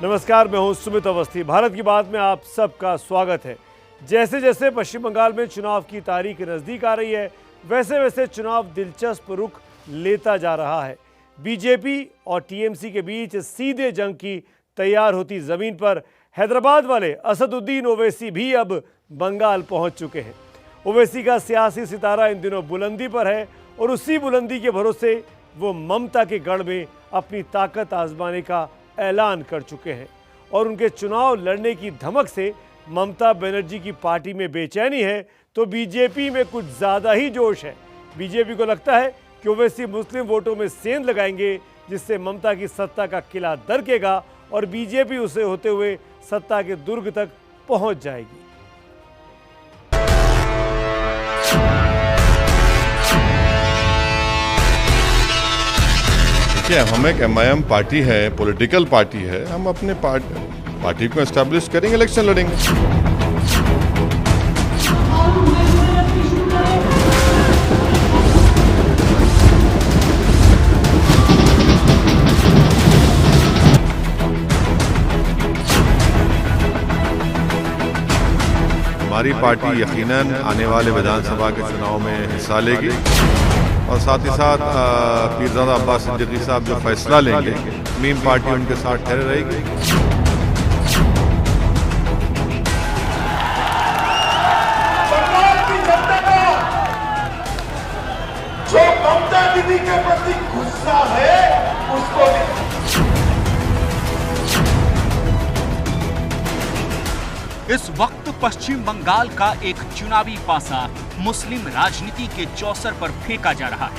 नमस्कार, मैं हूं सुमित अवस्थी। भारत की बात में आप सबका स्वागत है। जैसे जैसे पश्चिम बंगाल में चुनाव की तारीख नज़दीक आ रही है, वैसे वैसे चुनाव दिलचस्प रुख लेता जा रहा है। बीजेपी और टीएमसी के बीच सीधे जंग की तैयार होती ज़मीन पर हैदराबाद वाले असदुद्दीन ओवैसी भी अब बंगाल पहुंच चुके हैं। ओवैसी का सियासी सितारा इन दिनों बुलंदी पर है और उसी बुलंदी के भरोसे वो ममता के गढ़ में अपनी ताकत आजमाने का ऐलान कर चुके हैं और उनके चुनाव लड़ने की धमक से ममता बनर्जी की पार्टी में बेचैनी है तो बीजेपी में कुछ ज़्यादा ही जोश है। बीजेपी को लगता है कि ओवैसी मुस्लिम वोटों में सेंध लगाएंगे, जिससे ममता की सत्ता का किला दरकेगा और बीजेपी उसे होते हुए सत्ता के दुर्ग तक पहुंच जाएगी। हम एक एमआईएम पार्टी है, पॉलिटिकल पार्टी है। हम अपने पार्टी को एस्टैब्लिश करेंगे, इलेक्शन लड़ेंगे। हमारी पार्टी यकीनन आने वाले विधानसभा के चुनाव में हिस्सा लेगी और साथ ही साथ पीरजादा अब्बास सिद्दीकी साहब जो फैसला लेंगे, मीम पार्टी उनके साथ ठहरे रहेगी। बंगाल की जनता का जो ममता दीदी के प्रति गुस्सा है उसको इस वक्त पश्चिम बंगाल का एक चुनावी पासा मुस्लिम राजनीति के चौसर पर फेंका जा रहा है।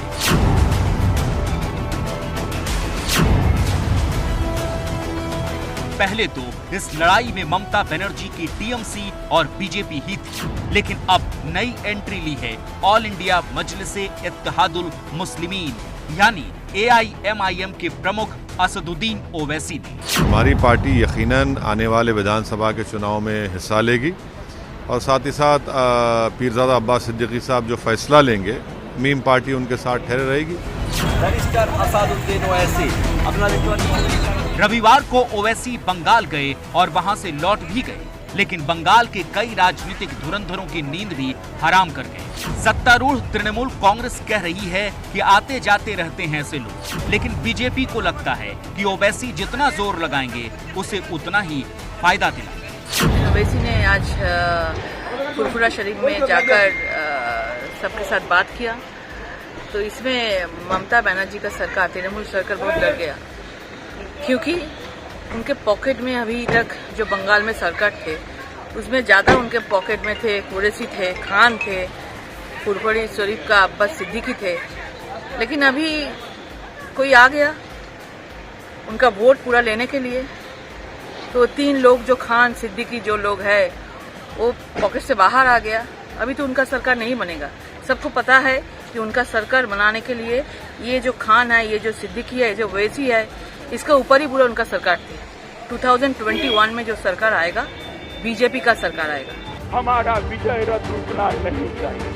पहले तो इस लड़ाई में ममता बनर्जी की टीएमसी और बीजेपी ही थी, लेकिन अब नई एंट्री ली है ऑल इंडिया मजलिसे इत्तेहादुल मुस्लिमीन यानी एआईएमआईएम के प्रमुख असदुद्दीन ओवैसी ने। हमारी पार्टी यकीनन आने वाले विधानसभा के चुनाव में हिस्सा लेगी और साथ ही साथ पीरजादा अब्बास सिद्दीकी साहब जो फैसला लेंगे, मीम पार्टी उनके साथ ठहरे रहेगी। रविवार को ओवैसी बंगाल गए और वहां से लौट भी गए, लेकिन बंगाल के कई राजनीतिक धुरंधरों की नींद भी हराम कर गए। सत्तारूढ़ तृणमूल कांग्रेस कह रही है कि आते जाते रहते हैं ऐसे लोग, लेकिन बीजेपी को लगता है कि ओवैसी जितना जोर लगाएंगे उसे उतना ही फायदा दिलाएंगे। ओवैसी ने आज फुरफुरा शरीफ में जाकर सबके साथ बात किया, तो इसमें ममता बनर्जी का सरकार, तृणमूल सरकार बहुत डर गया, क्योंकि उनके पॉकेट में अभी तक जो बंगाल में सरकार थे उसमें ज़्यादा उनके पॉकेट में थे, कुरैशी थे, खान थे, फुरफुरा शरीफ का अब्बास सिद्दीकी थे। लेकिन अभी कोई आ गया उनका वोट पूरा लेने के लिए, तो तीन लोग जो खान सिद्दीकी जो लोग है वो पॉकेट से बाहर आ गया। अभी तो उनका सरकार नहीं बनेगा। सबको पता है कि उनका सरकार बनाने के लिए ये जो खान है, ये जो सिद्दीकी है, जो ओवैसी है, इसका ऊपर ही पूरा उनका सरकार थी। 2021 में जो सरकार आएगा, बीजेपी का सरकार आएगा। हमारा विजय रथ रुकना नहीं चाहिए।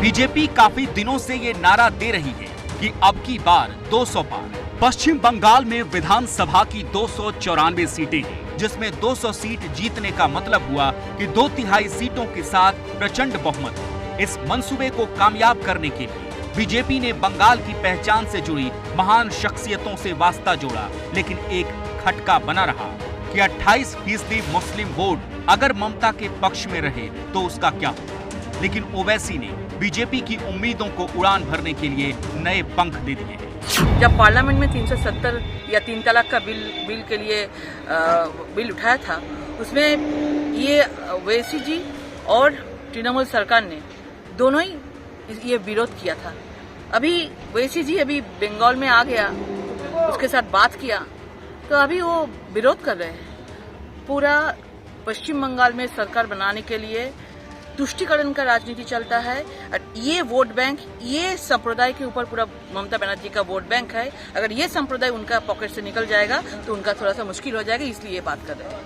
बीजेपी काफी दिनों से ये नारा दे रही है कि अब की बार 200 पार। पश्चिम बंगाल में विधानसभा की 294 सीटें हैं, जिसमें 200 सीट जीतने का मतलब हुआ कि 2/3 सीटों के साथ प्रचंड बहुमत। इस मंसूबे को कामयाब करने के लिए बीजेपी ने बंगाल की पहचान से जुड़ी महान शख्सियतों से वास्ता जोड़ा, लेकिन एक खटका बना रहा कि 28% मुस्लिम वोट अगर ममता के पक्ष में रहे तो उसका क्या हो। लेकिन ओवैसी ने बीजेपी की उम्मीदों को उड़ान भरने के लिए नए पंख दे दिए हैं। जब पार्लियामेंट में 370 या 3 तलाक का बिल के लिए बिल उठाया था, उसमें ये ओवैसी जी और तृणमूल सरकार ने दोनों ही ये विरोध किया था। अभी ओवैसी जी अभी बंगाल में आ गया, उसके साथ बात किया, तो अभी वो विरोध कर रहे हैं। पूरा पश्चिम बंगाल में सरकार बनाने के लिए तुष्टीकरण का राजनीति चलता है और ये वोट बैंक, ये संप्रदाय के ऊपर पूरा ममता बनर्जी का वोट बैंक है। अगर ये संप्रदाय उनका पॉकेट से निकल जाएगा तो उनका थोड़ा सा मुश्किल हो जाएगा, इसलिए ये बात कर रहे हैं।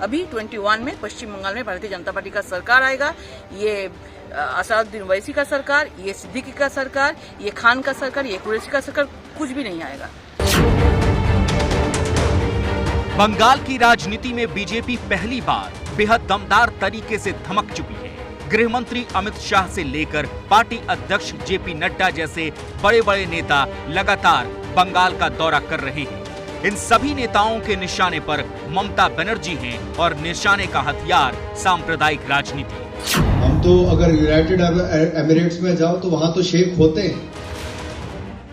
अभी 21 में पश्चिम बंगाल में भारतीय जनता पार्टी का सरकार आएगा। ये असदुद्दीन ओवैसी का सरकार, ये सिद्दीकी का सरकार, ये खान का सरकार, ये कुरैशी का सरकार, कुछ भी नहीं आएगा। बंगाल की राजनीति में बीजेपी पहली बार बेहद दमदार तरीके से धमक चुकी है। गृह मंत्री अमित शाह से लेकर पार्टी अध्यक्ष जेपी नड्डा जैसे बड़े बड़े नेता लगातार बंगाल का दौरा कर रहे हैं। इन सभी नेताओं के निशाने पर ममता बनर्जी हैं और निशाने का हथियार सांप्रदायिक राजनीति। हम तो अगर यूनाइटेड एमिरेट्स में जाओ तो वहां तो शेख होते हैं,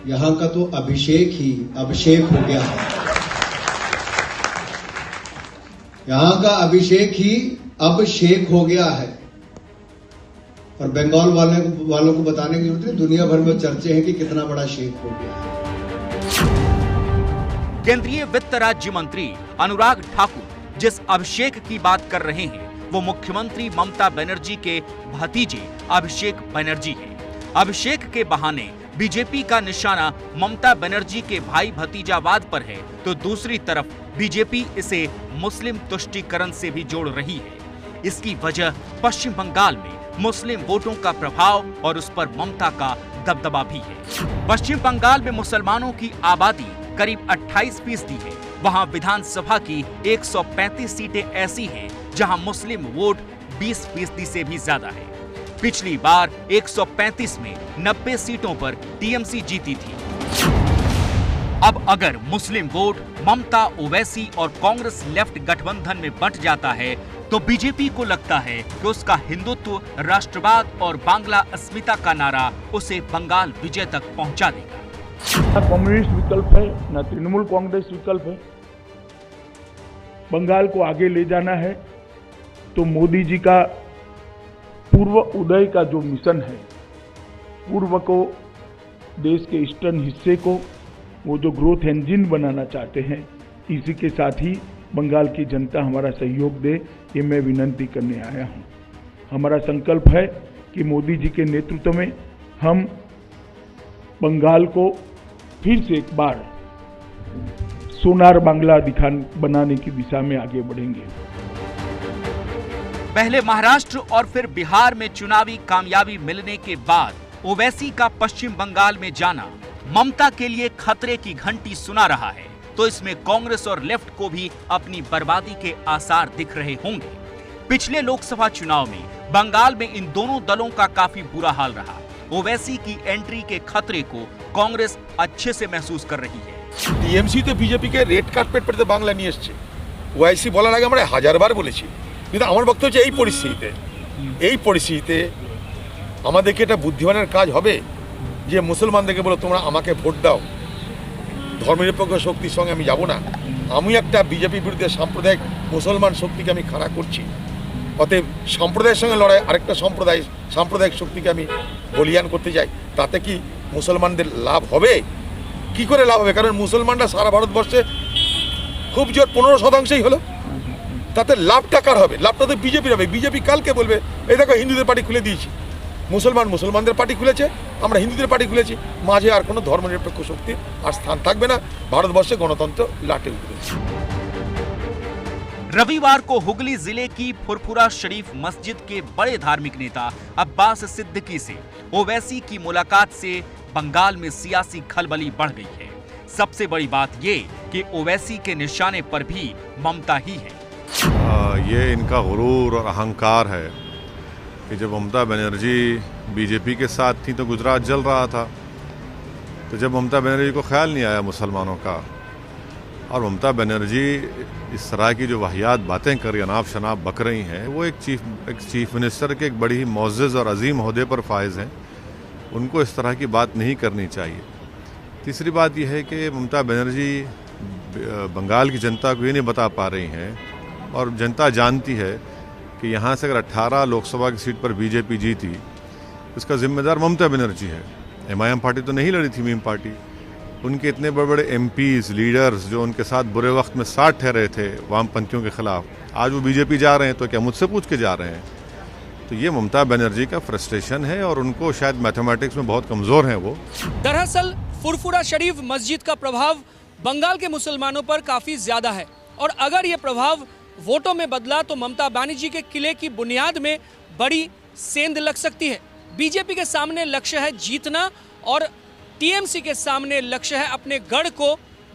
यहाँ का तो अभिषेक ही अभिषेक हो गया है। यहाँ का अभिषेक ही अब शेख हो गया है। और बंगाल वालों को बताने की जरूरत नहीं, दुनिया भर में चर्चे हैं कि कितना बड़ा शेख हो गया है। केंद्रीय वित्त राज्य मंत्री अनुराग ठाकुर जिस अभिषेक की बात कर रहे हैं वो मुख्यमंत्री ममता बनर्जी के भतीजे अभिषेक बनर्जी हैं। अभिषेक के बहाने बीजेपी का निशाना ममता बनर्जी के भाई भतीजावाद पर है, तो दूसरी तरफ बीजेपी इसे मुस्लिम तुष्टीकरण से भी जोड़ रही है। इसकी वजह पश्चिम बंगाल में मुस्लिम वोटों का प्रभाव और उस पर ममता का दबदबा भी है। पश्चिम बंगाल में मुसलमानों की आबादी करीब 28% है। वहां विधानसभा की 135 सीटें ऐसी हैं जहां मुस्लिम वोट 20% से भी ज्यादा है। पिछली बार 135 में 90 सीटों पर टीएमसी जीती थी। अब अगर मुस्लिम वोट ममता, ओवैसी और कांग्रेस लेफ्ट गठबंधन में बंट जाता है तो बीजेपी को लगता है कि उसका हिंदुत्व, राष्ट्रवाद और बांग्ला अस्मिता का नारा उसे बंगाल विजय तक पहुंचा देगा। न कम्युनिस्ट विकल्प है, न तृणमूल कांग्रेस विकल्प है। बंगाल को आगे ले जाना है तो मोदी जी का पूर्व उदय का जो मिशन है, पूर्व को, देश के ईस्टर्न हिस्से को वो जो ग्रोथ इंजन बनाना चाहते हैं, इसी के साथ ही बंगाल की जनता हमारा सहयोग दे, ये मैं विनती करने आया हूँ। हमारा संकल्प है कि मोदी जी के नेतृत्व में हम बंगाल को फिर से एक बार सोनार बांग्ला बनाने की दिशा में आगे बढ़ेंगे। पहले महाराष्ट्र और फिर बिहार में चुनावी कामयाबी मिलने के बाद ओवैसी का पश्चिम बंगाल में जाना ममता के लिए खतरे की घंटी सुना रहा है, तो इसमें कांग्रेस और लेफ्ट को भी अपनी बर्बादी के आसार दिख रहे होंगे। पिछले लोकसभा चुनाव में बंगाल में इन दोनों दलों का काफी बुरा हाल रहा। ओवैसी की एंट्री के खतरे को कांग्रेस अच्छे से महसूस कर रही है। টিএমসি তো বিজেপি কে রেড কার্পেট পেতে বাংলা নিয়ে এসেছে। ওআইসি বলার আগে আমরা হাজারবার বলেছি, কিন্তু আমার বক্তব্য হচ্ছে এই পরিস্থিতিতে আমাদেরকে এটা বুদ্ধিমানের কাজ হবে যে মুসলমানদেরকে বলো তোমরা আমাকে ভোট দাও, ধর্মনিরপেক্ষ শক্তির সঙ্গে আমি যাব না, আমি একটা বিজেপি বিরুদ্ধে সাম্প্রদায়িক মুসলমান শক্তিকে আমি খাড়া করছি। অতএব সম্প্রদায়ের সঙ্গে লড়াই আরেকটা সাম্প্রদায়িক শক্তিকে আমি বলিয়ান করতে যাই, তাতে কি মুসলমানদের লাভ হবে? কি করে লাভ হবে? কারণ মুসলমানরা সারা ভারতবর্ষে খুব জোর 15%ই হলো, তাতে লাভটা কার হবে? লাভটা তো বিজেপির হবে। বিজেপি কালকে বলবে এই দেখো হিন্দুদের পার্টি খুলে দিয়েছি, মুসলমানদের পার্টি খুলেছে, আমরা হিন্দুদের পার্টি খুলেছি, মাঝে আর কোনো ধর্মনিরপেক্ষ শক্তির আর স্থান থাকবে না, ভারতবর্ষে গণতন্ত্র লাটে উঠবে। रविवार को हुगली जिले की फुरफुरा शरीफ मस्जिद के बड़े धार्मिक नेता अब्बास सिद्दीकी से ओवैसी की मुलाकात से बंगाल में सियासी खलबली बढ़ गई है। सबसे बड़ी बात ये कि ओवैसी के निशाने पर भी ममता ही है। ये इनका गुरूर और अहंकार है कि जब ममता बनर्जी बीजेपी के साथ थी तो गुजरात जल रहा था, तो जब ममता बनर्जी को ख्याल नहीं आया मुसलमानों का, और ममता बनर्जी इस तरह की जो वाहियात बातें कर रही, अनाप शनाप बक रही हैं, वो एक चीफ मिनिस्टर के एक बड़ी ही मोअज़्ज़ज़ और अजीम ओहदे पर फाइज हैं, उनको इस तरह की बात नहीं करनी चाहिए। तीसरी बात यह है कि ममता बनर्जी बंगाल की जनता को ये नहीं बता पा रही हैं, और जनता जानती है कि यहाँ से अगर 18 लोकसभा की सीट पर बीजेपी जीती, इसका जिम्मेदार ममता बनर्जी है। एमआईएम पार्टी तो नहीं लड़ी थी, मीम पार्टी। उनके इतने बड़े बड़े एमपीज, लीडर्स जो उनके साथ बुरे वक्त में साथ ठहरे थे वामपंथियों के खिलाफ, आज वो बीजेपी जा रहे हैं, तो क्या मुझसे पूछ के जा रहे हैं? तो ये ममता बनर्जी का फ्रस्ट्रेशन है, और उनको शायद मैथमेटिक्स में बहुत कमज़ोर हैं वो। दरअसल फुरफुरा शरीफ मस्जिद का प्रभाव बंगाल के मुसलमानों पर काफ़ी ज़्यादा है, और अगर ये प्रभाव वोटों में बदला तो ममता बनर्जी के किले की बुनियाद में बड़ी सेंध लग सकती है। बीजेपी के सामने लक्ष्य है जीतना, और टीएमसी के सामने लक्ष्य है अपने गढ़ को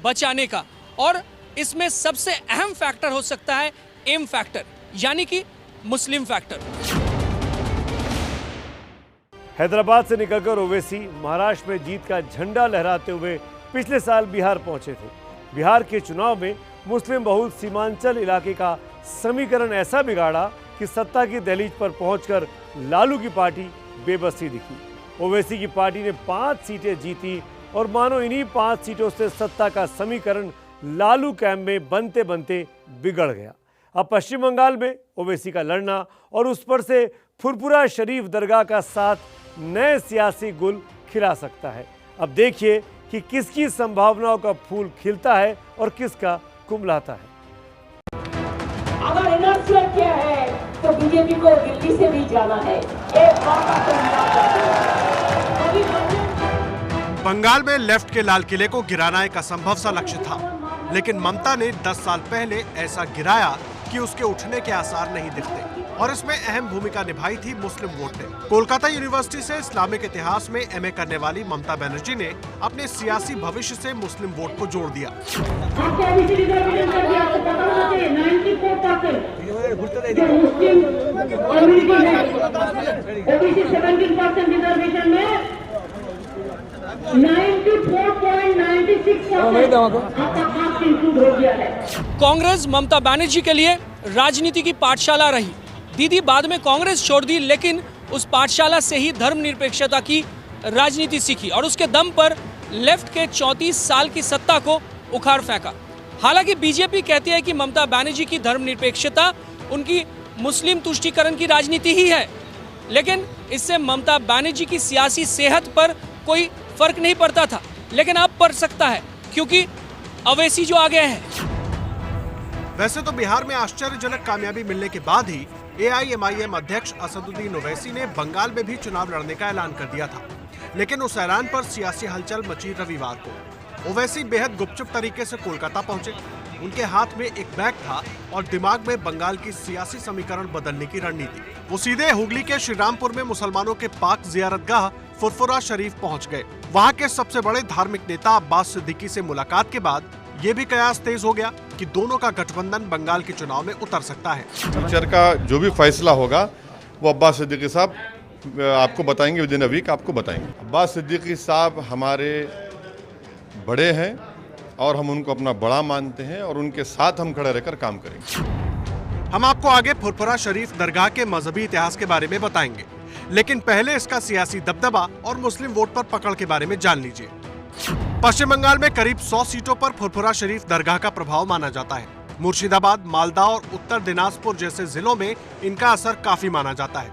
बचाने का। और इसमें सबसे अहम फैक्टर हो सकता है एम फैक्टर, यानी कि मुस्लिम फैक्टर। हैदराबाद से निकलकर ओवैसी महाराष्ट्र में जीत का झंडा लहराते हुए पिछले साल बिहार पहुंचे थे। बिहार के चुनाव में मुस्लिम बहुल सीमांचल इलाके का समीकरण ऐसा बिगाड़ा कि सत्ता की दहलीज पर पहुंचकर लालू की पार्टी बेबसी दिखी। ओवैसी की पार्टी ने 5 सीटें जीती और मानो इन्हीं 5 सीटों से सत्ता का समीकरण लालू कैंप में बनते बनते बिगड़ गया। अब पश्चिम बंगाल में ओवैसी का लड़ना और उस पर से फुरफुरा शरीफ दरगाह का साथ नए सियासी गुल खिला सकता है। अब देखिए कि किसकी संभावनाओं का फूल खिलता है और किसका कुमलाता है। अगर इनर्शिया क्या है तो बीजेपी को दिल्ली से भी जाना है। एक बंगाल में लेफ्ट के लाल किले को गिराना एक असंभव सा लक्ष्य था, लेकिन ममता ने 10 साल पहले ऐसा गिराया कि उसके उठने के आसार नहीं दिखते और इसमें अहम भूमिका निभाई थी मुस्लिम वोट ने। कोलकाता यूनिवर्सिटी से इस्लामिक इतिहास में एमए करने वाली ममता बनर्जी ने अपने सियासी भविष्य से मुस्लिम वोट को जोड़ दिया। कांग्रेस ममता बनर्जी के लिए राजनीति की पाठशाला रही। दीदी बाद में कांग्रेस छोड़ दी, लेकिन उस पाठशाला से ही धर्मनिरपेक्षता की राजनीति सीखी और उसके दम पर लेफ्ट के 34 साल की सत्ता को उखाड़ फेंका। हालांकि बीजेपी कहती है कि ममता बनर्जी की धर्मनिरपेक्षता उनकी मुस्लिम तुष्टीकरण की राजनीति ही है, लेकिन इससे ममता बनर्जी की सियासी सेहत पर कोई फर्क नहीं पड़ता था, लेकिन अब पड़ सकता है क्योंकि ओवैसी जो आ गए हैं। वैसे तो बिहार में आश्चर्यजनक कामयाबी मिलने के बाद ही एआईएमआईएम अध्यक्ष असदुद्दीन ओवैसी ने बंगाल में भी चुनाव लड़ने का ऐलान कर दिया था, लेकिन उस ऐलान पर सियासी हलचल मची रविवार को। ओवैसी बेहद गुपचुप तरीके से कोलकाता पहुंचे। उनके हाथ में एक बैग था और दिमाग में बंगाल की सियासी समीकरण बदलने की रणनीति। वो सीधे हुगली के श्रीरामपुर में मुसलमानों के पाक जियारतगाह फुरफुरा शरीफ पहुंच गए। वहां के सबसे बड़े धार्मिक नेता अब्बास सिद्दीकी से मुलाकात के बाद ये भी कयास तेज हो गया कि दोनों का गठबंधन बंगाल के चुनाव में उतर सकता है। फ्यूचर का जो भी फैसला होगा वो अब्बास सिद्दीकी साहब आपको बताएंगे, विदिन अ वीक आपको बताएंगे। अब्बास सिद्दीकी साहब हमारे बड़े हैं और हम उनको अपना बड़ा मानते हैं और उनके साथ हम खड़े रहकर काम करेंगे। हम आपको आगे फुरफुरा शरीफ दरगाह के मजहबी इतिहास के बारे में बताएंगे, लेकिन पहले इसका सियासी दबदबा और मुस्लिम वोट पर पकड़ के बारे में जान लीजिए। पश्चिम बंगाल में करीब 100 सीटों पर फुरफुरा शरीफ दरगाह का प्रभाव माना जाता है। मुर्शिदाबाद, मालदा और उत्तर दिनाजपुर जैसे जिलों में इनका असर काफी माना जाता है।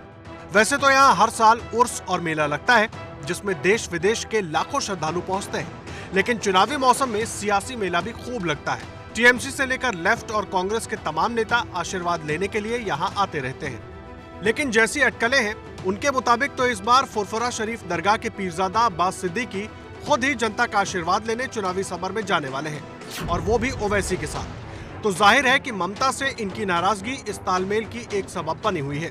वैसे तो यहाँ हर साल उर्स और मेला लगता है, जिसमें देश विदेश के लाखों श्रद्धालु पहुँचते हैं, लेकिन चुनावी मौसम में सियासी मेला भी खूब लगता है। टीएमसी से लेकर लेफ्ट और कांग्रेस के तमाम नेता आशीर्वाद लेने के लिए यहाँ आते रहते हैं, लेकिन जैसी अटकलें हैं उनके मुताबिक तो इस बार फुरफुरा शरीफ दरगाह के पीरजादा अब्बास सिद्दीकी खुद ही जनता का आशीर्वाद लेने चुनावी सफर में जाने वाले हैं, और वो भी ओवैसी के साथ। तो जाहिर है कि ममता से इनकी नाराजगी इस तालमेल की एक सबब बनी हुई है।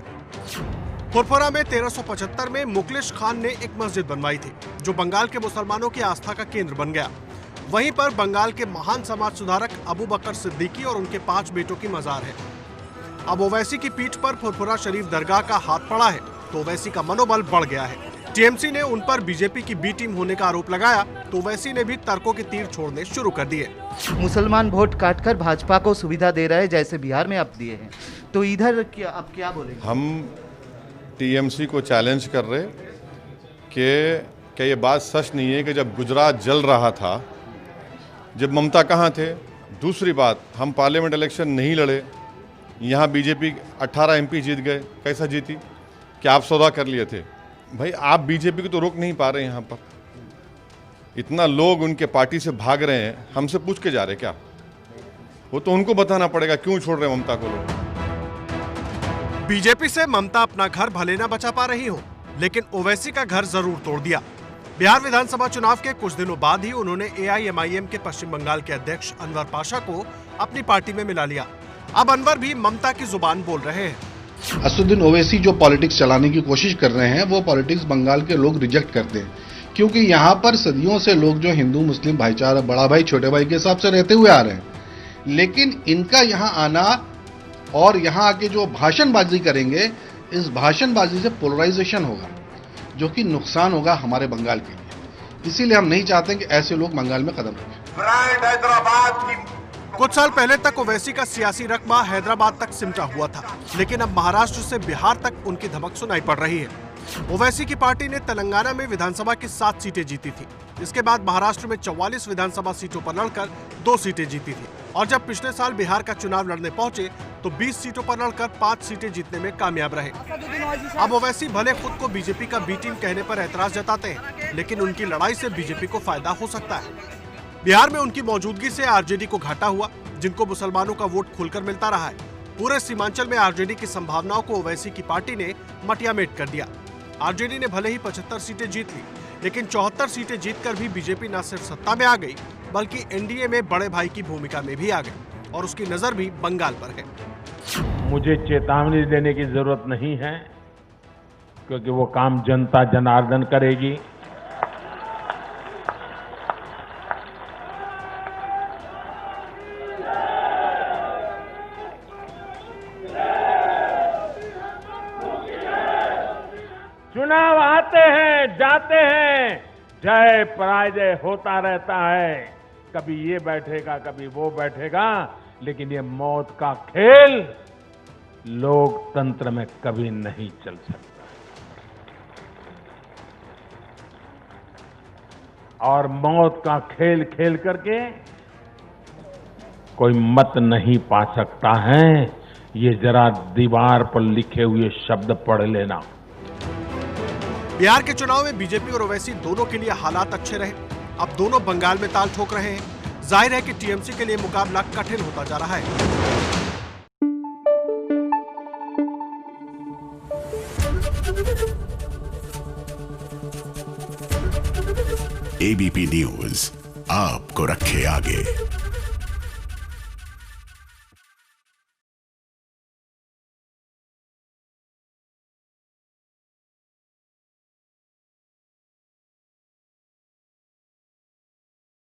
फुरफुरा में 1375 में मुखलिस खान ने एक मस्जिद बनवाई थी, जो बंगाल के मुसलमानों की आस्था का केंद्र बन गया। वहीं पर बंगाल के महान समाज सुधारक अबू बकर सिद्दीकी और उनके 5 बेटों की मजार है। अब ओवैसी की पीठ पर फुरफुरा शरीफ दरगाह का हाथ पड़ा है, तो ओवैसी का मनोबल बढ़ गया है। टीएमसी ने उन पर बीजेपी की बी टीम होने का आरोप लगाया, तो ओवैसी ने भी तर्कों के तीर छोड़ने शुरू कर दिए। मुसलमान वोट काटकर भाजपा को सुविधा दे रहे हैं, जैसे बिहार में अब दिए हैं, तो इधर अब क्या बोलेंगे? हम टीएमसी को चैलेंज कर रहे कि क्या ये बात सच नहीं है कि जब गुजरात जल रहा था, जब ममता कहाँ थे? दूसरी बात, हम पार्लियामेंट इलेक्शन नहीं लड़े, यहाँ बीजेपी 18 एमपी जीत गए। कैसा जीती? क्या आप सौदा कर लिए थे? भाई आप बीजेपी को तो रोक नहीं पा रहे। यहाँ पर इतना लोग उनके पार्टी से भाग रहे हैं, हमसे पूछ के जा रहे क्या? वो तो उनको बताना पड़ेगा क्यों छोड़ रहे ममता को लोग। बीजेपी से ममता अपना घर भले ना बचा पा रही हो, लेकिन ओवैसी का घर जरूर तोड़ दिया। बिहार विधानसभा चुनाव के कुछ दिनों बाद ही उन्होंने एआईएमआईएम के पश्चिम बंगाल के अध्यक्ष अनवर पाशा को अपनी पार्टी में मिला लिया। अब अनवर भी ममता की जुबान बोल रहे हैं। असदुद्दीन ओवैसी जो पॉलिटिक्स चलाने की कोशिश कर रहे हैं, वो पॉलिटिक्स बंगाल के लोग रिजेक्ट करते हैं, क्योंकि यहाँ पर सदियों से लोग जो हिंदू मुस्लिम भाईचारा, बड़ा भाई छोटे भाई के हिसाब से रहते हुए आ रहे हैं। लेकिन इनका यहाँ आना और यहाँ आके जो भाषणबाजी करेंगे, इस भाषणबाजी से पोलराइजेशन होगा, जो कि नुकसान होगा हमारे बंगाल के लिए। इसीलिए हम नहीं चाहते कि ऐसे लोग बंगाल में कदम रखें। हैदराबाद की कुछ साल पहले तक ओवैसी का सियासी रकबा हैदराबाद तक सिमटा हुआ था, लेकिन अब महाराष्ट्र से बिहार तक उनकी धमक सुनाई पड़ रही है। ओवैसी की पार्टी ने तेलंगाना में विधानसभा की 7 सीटें जीती थी। इसके बाद महाराष्ट्र में 44 विधानसभा सीटों पर लड़कर 2 सीटें जीती थी, और जब पिछले साल बिहार का चुनाव लड़ने पहुंचे तो 20 सीटों पर लड़कर 5 सीटें जीतने में कामयाब रहे। अब ओवैसी भले खुद को बीजेपी का बी टीम कहने पर ऐतराज जताते हैं, लेकिन उनकी लड़ाई से बीजेपी को फायदा हो सकता है। बिहार में उनकी मौजूदगी से आरजेडी को घाटा हुआ, जिनको मुसलमानों का वोट खुलकर मिलता रहा है। पूरे सीमांचल में आरजेडी की संभावनाओं को ओवैसी की पार्टी ने मटियामेट कर दिया। आरजेडी ने भले ही 75 सीटें जीत ली, लेकिन 74 सीटें जीतकर भी बीजेपी न सिर्फ सत्ता में आ गई, बल्कि एनडीए में बड़े भाई की भूमिका में भी आ गई, और उसकी नजर भी बंगाल पर है। मुझे चेतावनी देने की जरूरत नहीं है, क्योंकि वो काम जनता जनार्दन करेगी। चुनाव आते हैं, जाते हैं, जय पराजय होता रहता है। कभी ये बैठेगा, कभी वो बैठेगा, लेकिन ये मौत का खेल लोकतंत्र में कभी नहीं चल सकता। और मौत का खेल खेल करके कोई मत नहीं पा सकता है। ये जरा दीवार पर लिखे हुए शब्द पढ़ लेना। बिहार के चुनाव में बीजेपी और ओवैसी दोनों के लिए हालात अच्छे रहे। अब दोनों बंगाल में ताल ठोक रहे हैं। जाहिर है कि टीएमसी के लिए मुकाबला कठिन होता जा रहा है। एबीपी न्यूज आपको रखे आगे।